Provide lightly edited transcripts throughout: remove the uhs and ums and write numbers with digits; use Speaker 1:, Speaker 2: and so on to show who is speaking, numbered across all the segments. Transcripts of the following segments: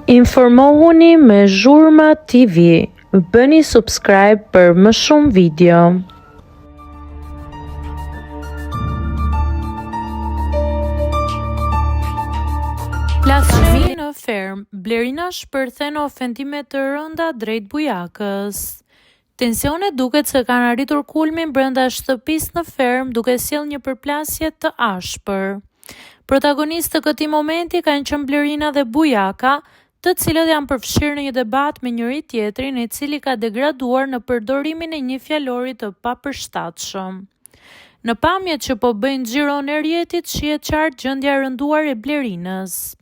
Speaker 1: Informohuni me Zhurma TV. Bëni subscribe për më shumë video. Plasëmi në ferm, Blerina shpërthen ofendime të rënda drejt bujakës. Tensionet duket se kanë arritur kulmin brenda shtëpisë në ferm, duke sjellë një përplasje të ashpër. Protagonistë të këtij momenti kanë qenë Blerina dhe bujaka, të cilët janë përfshirë në një debat me njëri tjetrin, i cili ka degraduar në përdorimin e një fjalori të papërshtatshëm. Në pamjet që po bëjnë xhiron e rrjetit, shihet qartë gjendja e rënduar e Blerinës.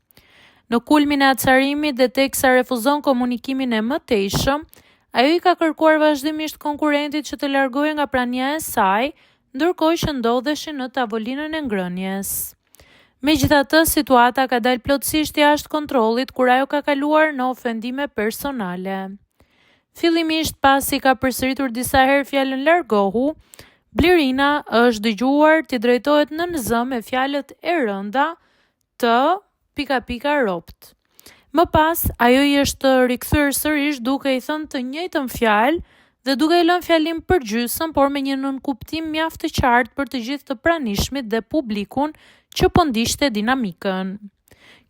Speaker 1: Në kulmin e acarimit dhe teksa refuzon komunikimin e mëtejshëm, ajo i ka kërkuar vazhdimisht konkurrentit që të largohej nga prania e saj, ndërkohë që ndodheshin në tavolinën e ngrënies. Megjithatë, situata ka dalë plotësisht jashtë kontrollit kur ajo ka kaluar në ofendime personale. Fillimisht, pasi ka përsëritur disa herë fjalën largohu, Blerina është dëgjuar të drejtohet në zë me fjalët e rënda të ... ropt. Më pas, ajo i është rikthyer sërish duke i thënë të njëjtën fjalë dhe duke i lënë fjalim përgjysëm, por me një nënkuptim mjaft të qartë për të gjithë të pranishmit dhe publikun që po ndiqte dinamikën.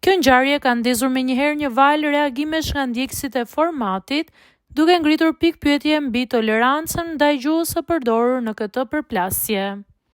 Speaker 1: Kjo ngjarje ka ndezur menjëherë një valë reagimesh nga ndjekësit e formatit, duke ngritur pikpyetje mbi tolerancën ndaj gjuhës së përdorur në këtë përplasje.